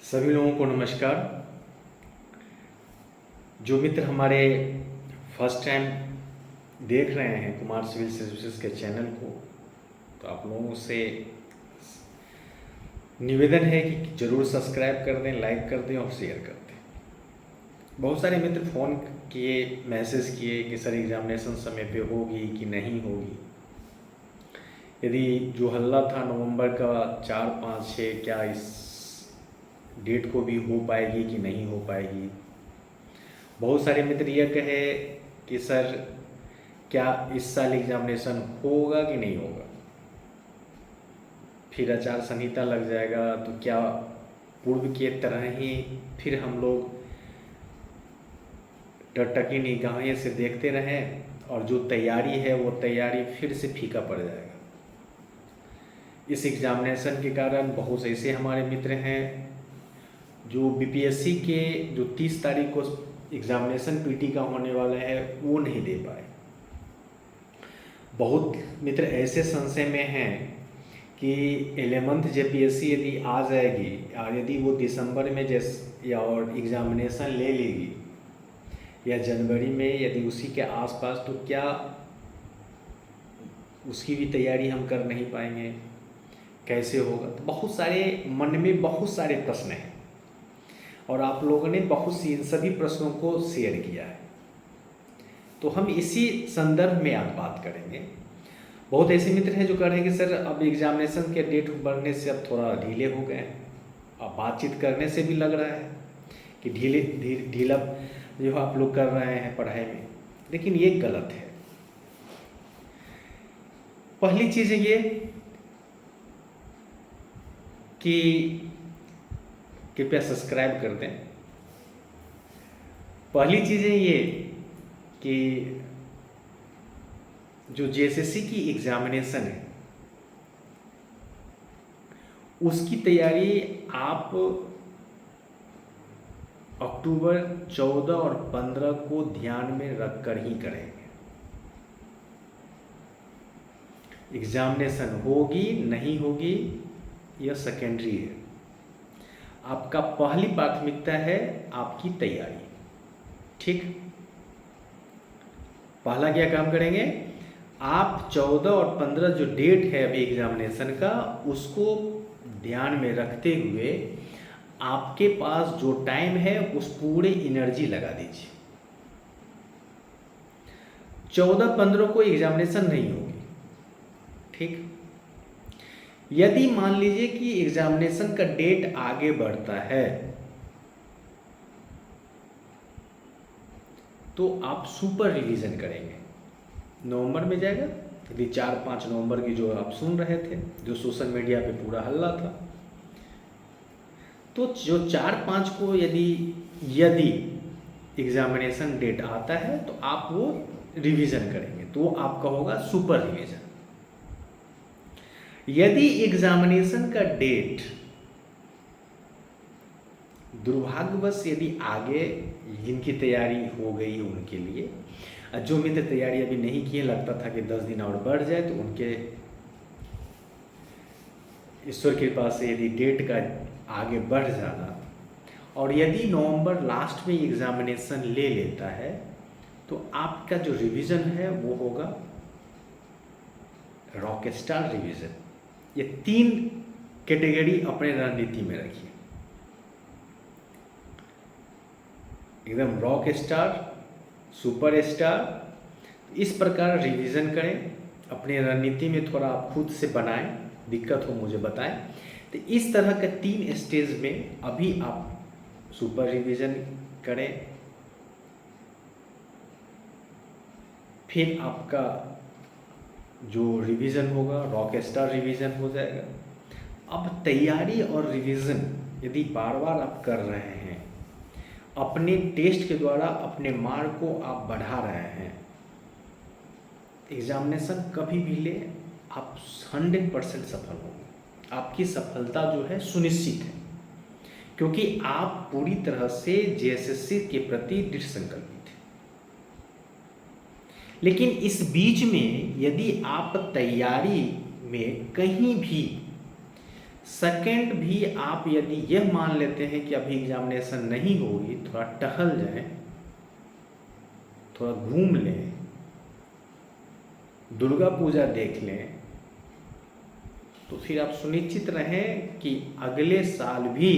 सभी लोगों को नमस्कार। जो मित्र हमारे फर्स्ट टाइम देख रहे हैं कुमार सिविल सर्विसेज के चैनल को, तो आप लोगों से निवेदन है कि ज़रूर सब्सक्राइब कर दें, लाइक कर दें और शेयर कर दें। बहुत सारे मित्र फ़ोन किए, मैसेज किए कि सर एग्ज़ामिनेशन समय पे होगी कि नहीं होगी। यदि जो हल्ला था नवंबर का 4, 5, 6, क्या इस डेट को भी हो पाएगी कि नहीं हो पाएगी। बहुत सारे मित्र यह कहे कि सर क्या इस साल एग्ज़ामिनेशन होगा कि नहीं होगा, फिर आचार संहिता लग जाएगा तो क्या पूर्व के तरह ही फिर हम लोग टकटकी निगाहें से देखते रहें और जो तैयारी है वो तैयारी फिर से फीका पड़ जाएगा। इस एग्ज़ामिनेशन के कारण बहुत से ऐसे हमारे मित्र हैं जो बीपीएससी के जो 30 तारीख को एग्ज़ामिनेशन पीटी का होने वाला है वो नहीं दे पाए। बहुत मित्र ऐसे संशय में हैं कि 11th जेपीएससी यदि आ जाएगी और यदि वो दिसंबर में या और एग्ज़ामिनेशन ले लेगी या जनवरी में यदि उसी के आसपास, तो क्या उसकी भी तैयारी हम कर नहीं पाएंगे, कैसे होगा। तो बहुत सारे मन में बहुत सारे प्रश्न हैं और आप लोगों ने बहुत सी इन सभी प्रश्नों को शेयर किया है, तो हम इसी संदर्भ में आज बात करेंगे। बहुत ऐसे मित्र हैं जो कह रहे हैं कि सर अब एग्ज़ामिनेशन के डेट बढ़ने से अब थोड़ा ढीले हो गए हैं। अब बातचीत करने से भी लग रहा है कि ढीला जो आप लोग कर रहे हैं पढ़ाई में, लेकिन ये गलत है। पहली चीज़ ये कि कृपया सब्सक्राइब कर दें। पहली चीज़ें ये कि जो जेएसएससी की एग्ज़ामिनेशन है उसकी तैयारी आप अक्टूबर 14 और 15 को ध्यान में रखकर ही करेंगे। एग्ज़ामिनेशन होगी नहीं होगी यह सेकेंडरी है। आपका पहली प्राथमिकता है आपकी तैयारी। ठीक, पहला क्या काम करेंगे, आप 14 और 15 जो डेट है अभी एग्ज़ामिनेशन का, उसको ध्यान में रखते हुए आपके पास जो टाइम है उस पूरे एनर्जी लगा दीजिए। 14-15 को एग्ज़ामिनेशन नहीं होगी। ठीक, यदि मान लीजिए कि एग्ज़ामिनेशन का डेट आगे बढ़ता है तो आप सुपर रिवीजन करेंगे। नवंबर में जाएगा, यदि 4-5 नवंबर की जो आप सुन रहे थे, जो सोशल मीडिया पे पूरा हल्ला था, तो जो 4-5 को यदि एग्ज़ामिनेशन डेट आता है तो आप वो रिवीजन करेंगे, तो वो आपका होगा सुपर रिवीजन। यदि एग्ज़ामिनेशन का डेट दुर्भाग्यवश यदि आगे, जिनकी तैयारी हो गई उनके लिए, जो मित्र तैयारी अभी नहीं किए, लगता था कि 10 दिन और बढ़ जाए, तो उनके ईश्वर की कृपा से यदि डेट का आगे बढ़ जाना और यदि नवंबर लास्ट में एग्ज़ामिनेशन ले लेता है तो आपका जो रिवीजन है वो होगा रॉक स्टार रिवीजन। ये 3 कैटेगरी अपने रणनीति में रखिए, एकदम रॉक स्टार, सुपर स्टार। इस प्रकार रिवीजन करें, अपने रणनीति में थोड़ा आप खुद से बनाएं, दिक्कत हो मुझे बताएं। तो इस तरह के 3 स्टेज में अभी आप सुपर रिवीजन करें, फिर आपका जो रिवीजन होगा रॉक स्टार रिवीजन हो जाएगा। अब तैयारी और रिवीजन यदि बार बार आप कर रहे हैं, अपने टेस्ट के द्वारा अपने मार्क को आप बढ़ा रहे हैं, एग्ज़ामिनेशन कभी भी ले आप 100% सफल होंगे। आपकी सफलता जो है सुनिश्चित है, क्योंकि आप पूरी तरह से जेएसएससी के प्रति दृढ़ संकल्पित हैं। लेकिन इस बीच में यदि आप तैयारी में कहीं भी सेकंड भी आप यदि यह मान लेते हैं कि अभी एग्जामिनेशन नहीं होगी, थोड़ा टहल जाएं, थोड़ा घूम लें, दुर्गा पूजा देख लें, तो फिर आप सुनिश्चित रहें कि अगले साल भी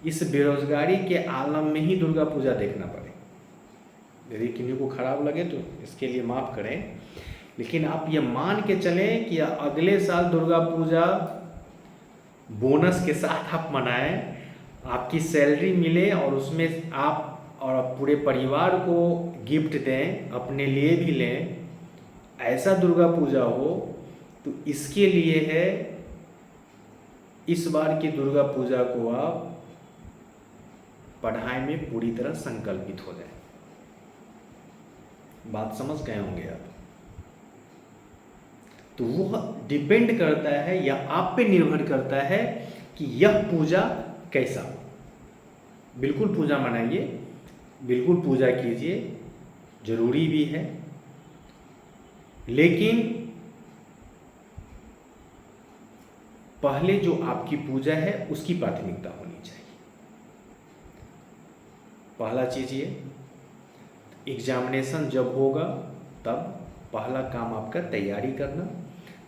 इस बेरोजगारी के आलम में ही दुर्गा पूजा देखना पड़े। यदि किन्हीं को खराब लगे तो इसके लिए माफ़ करें, लेकिन आप ये मान के चलें कि अगले साल दुर्गा पूजा बोनस के साथ आप मनाएं, आपकी सैलरी मिले और उसमें आप और पूरे परिवार को गिफ्ट दें, अपने लिए भी लें, ऐसा दुर्गा पूजा हो। तो इसके लिए है, इस बार की दुर्गा पूजा को आप पढ़ाई में पूरी तरह संकल्पित हो जाए। बात समझ गए होंगे आप। तो वह डिपेंड करता है या आप पे निर्भर करता है कि यह पूजा कैसा हो। बिल्कुल पूजा मनाइए, बिल्कुल पूजा कीजिए, जरूरी भी है, लेकिन पहले जो आपकी पूजा है उसकी प्राथमिकता होनी चाहिए। पहला चीज ये, एग्जामिनेशन जब होगा तब पहला काम आपका तैयारी करना।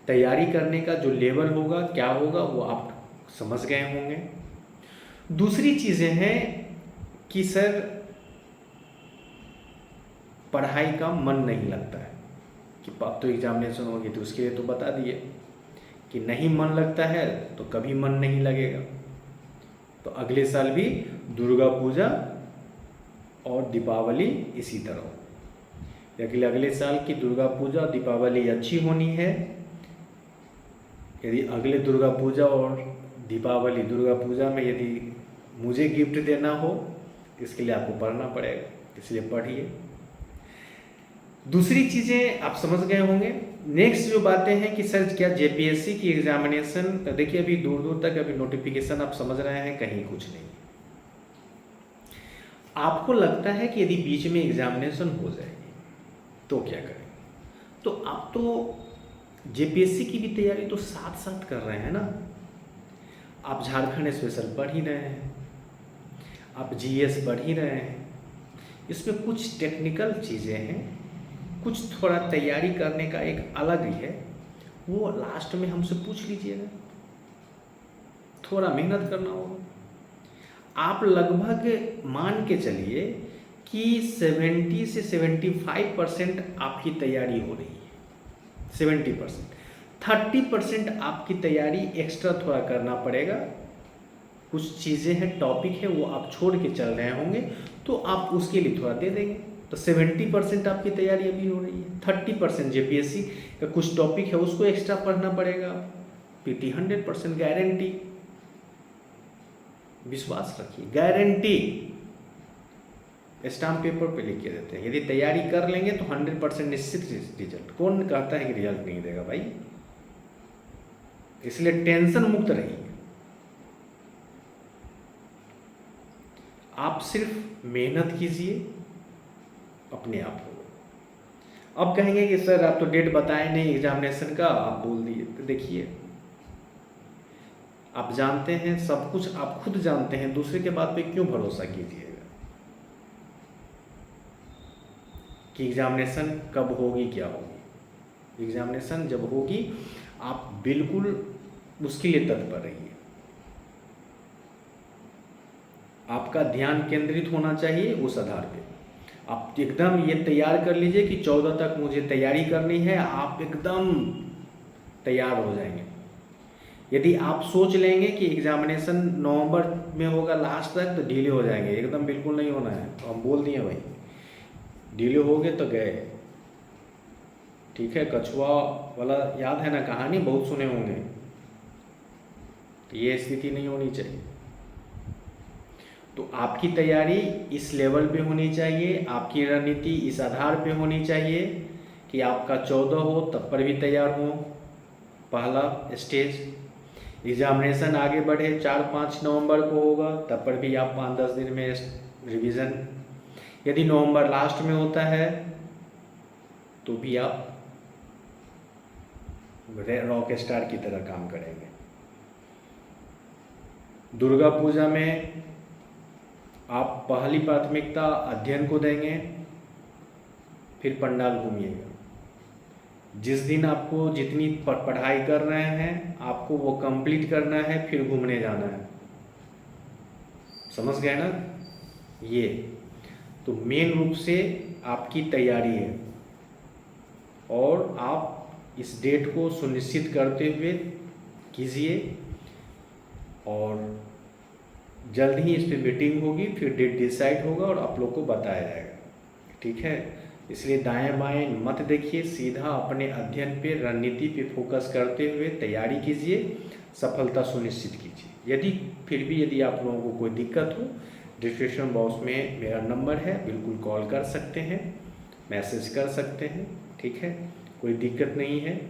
तैयारी करने का जो लेवल होगा, क्या होगा, वो आप समझ गए होंगे। दूसरी चीज़ें हैं कि सर पढ़ाई का मन नहीं लगता है, कि अब तो एग्जामिनेशन होगी, तो उसके लिए तो बता दिए कि नहीं मन लगता है तो कभी मन नहीं लगेगा। तो अगले साल भी दुर्गा पूजा और दीपावली इसी तरह हो। अगले साल की दुर्गा पूजा और दीपावली अच्छी होनी है। यदि अगले दुर्गा पूजा और दीपावली, दुर्गा पूजा में यदि मुझे गिफ्ट देना हो, इसके लिए आपको पढ़ना पड़ेगा, इसलिए पढ़िए। दूसरी चीज़ें आप समझ गए होंगे। नेक्स्ट जो बातें हैं कि सर क्या जेपीएससी की एग्जामिनेशन, देखिए अभी दूर दूर तक अभी नोटिफिकेशन आप समझ रहे हैं, कहीं कुछ नहीं। आपको लगता है कि यदि बीच में एग्जामिनेशन हो जाएगी तो क्या करेंगे? तो आप तो जेपीएससी की भी तैयारी तो साथ साथ कर रहे हैं ना। आप झारखंड स्पेशल पढ़ ही रहे हैं, आप जीएस पढ़ ही रहे हैं, इसमें कुछ टेक्निकल चीज़ें हैं, कुछ थोड़ा तैयारी करने का एक अलग ही है, वो लास्ट में हमसे पूछ लीजिएगा। थोड़ा मेहनत करना होगा। आप लगभग मान के चलिए कि 70 से 75% आपकी तैयारी हो रही है। 70%, 30% आपकी तैयारी एक्स्ट्रा थोड़ा करना पड़ेगा। कुछ चीज़ें हैं, टॉपिक है, वो आप छोड़ के चल रहे होंगे, तो आप उसके लिए थोड़ा दे देंगे। तो 70% आपकी तैयारी अभी हो रही है। 30% जेपीएससी का कुछ टॉपिक है, उसको एक्स्ट्रा पढ़ना पड़ेगा। पीटी 100% गारंटी, विश्वास रखिए, गारंटी स्टाम्प पेपर पे लिख के देते हैं। यदि तैयारी कर लेंगे तो 100% निश्चित रिजल्ट। कौन कहता है कि रिजल्ट नहीं देगा भाई? इसलिए टेंशन मुक्त रहिए। आप सिर्फ मेहनत कीजिए, अपने आप होगा। अब कहेंगे कि सर आप तो डेट बताए नहीं एग्जामिनेशन का, आप बोल दिए। तो देखिए, आप जानते हैं सब कुछ, आप खुद जानते हैं, दूसरे के बात पे क्यों भरोसा कीजिएगा कि एग्जामिनेशन कब होगी, क्या होगी। एग्जामिनेशन जब होगी आप बिल्कुल उसके लिए तत्पर रहिए। आपका ध्यान केंद्रित होना चाहिए उस आधार पे। आप एकदम ये तैयार कर लीजिए कि 14 तक मुझे तैयारी करनी है, आप एकदम तैयार हो जाएंगे। यदि आप सोच लेंगे कि एग्जामिनेशन नवंबर में होगा लास्ट तक, तो डिले हो जाएंगे। एकदम बिल्कुल नहीं होना है। तो हम बोल दिए भाई, डिले हो गए तो गए। ठीक है, कछुआ वाला याद है ना कहानी, बहुत सुने होंगे। तो ये स्थिति नहीं होनी चाहिए। तो आपकी तैयारी इस लेवल पे होनी चाहिए, आपकी रणनीति इस आधार पे होनी चाहिए कि आपका 14 हो तब पर भी तैयार हो। पहला स्टेज, एग्जामिनेशन आगे बढ़े 4-5 नवंबर को होगा, तब पर भी आप 5-10 दिन में रिवीजन। यदि नवंबर लास्ट में होता है तो भी आप रॉक स्टार की तरह काम करेंगे। दुर्गा पूजा में आप पहली प्राथमिकता अध्ययन को देंगे, फिर पंडाल घूमिएगा। जिस दिन आपको जितनी पढ़ाई कर रहे हैं आपको वो कंप्लीट करना है, फिर घूमने जाना है। समझ गए ना? ये तो मेन रूप से आपकी तैयारी है, और आप इस डेट को सुनिश्चित करते हुए कीजिए, और जल्द ही इस पर मीटिंग होगी, फिर डेट डिसाइड होगा और आप लोग को बताया जाएगा। ठीक है, इसलिए दाएं बाएं मत देखिए, सीधा अपने अध्ययन पे, रणनीति पे फोकस करते हुए तैयारी कीजिए, सफलता सुनिश्चित कीजिए। यदि आप लोगों को कोई दिक्कत हो, डिस्क्रिप्शन बॉक्स में मेरा नंबर है, बिल्कुल कॉल कर सकते हैं, मैसेज कर सकते हैं। ठीक है, कोई दिक्कत नहीं है।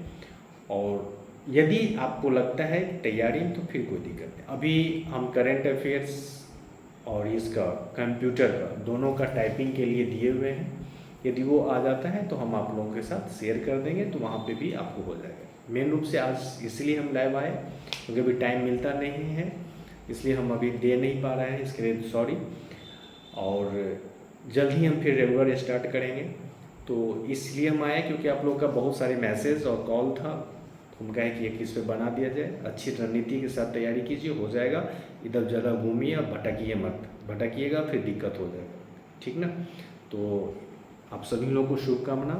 और यदि आपको लगता है तैयारी में, तो फिर कोई दिक्कत नहीं। अभी हम करंट अफेयर्स और इसका कंप्यूटर का दोनों का टाइपिंग के लिए दिए हुए हैं। यदि वो आ जाता है तो हम आप लोगों के साथ शेयर कर देंगे, तो वहाँ पे भी आपको हो जाएगा। मेन रूप से आज इसलिए हम लाइव आए क्योंकि अभी टाइम मिलता नहीं है, इसलिए हम अभी दे नहीं पा रहे हैं, इसके लिए सॉरी। और जल्द ही हम फिर रेगुलर स्टार्ट करेंगे। तो इसलिए हम आए क्योंकि आप लोग का बहुत सारे मैसेज और कॉल था, हम कहें कि एक इस पे बना दिया जाए। अच्छी रणनीति के साथ तैयारी कीजिए, हो जाएगा। इधर जगह घूमिए और भटकिए मत, भटकिएगा फिर दिक्कत हो जाएगा। ठीक ना? तो आप सभी लोगों को शुभकामना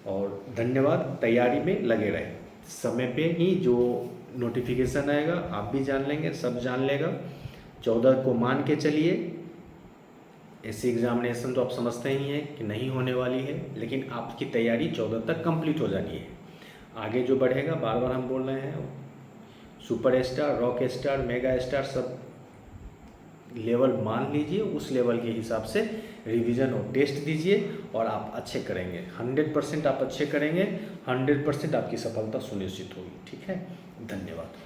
और धन्यवाद। तैयारी में लगे रहे, समय पे ही जो नोटिफिकेशन आएगा आप भी जान लेंगे, सब जान लेगा। 14 को मान के चलिए। ऐसी एग्जामिनेशन तो आप समझते ही हैं कि नहीं होने वाली है, लेकिन आपकी तैयारी 14 तक कंप्लीट हो जानी है। आगे जो बढ़ेगा, बार बार हम बोल रहे हैं, super star, rock star, mega star, sub level मान लीजिए, उस लेवल के हिसाब से रिवीजन और टेस्ट दीजिए और आप अच्छे करेंगे। 100% आप अच्छे करेंगे, 100% आपकी सफलता सुनिश्चित होगी। ठीक है, धन्यवाद।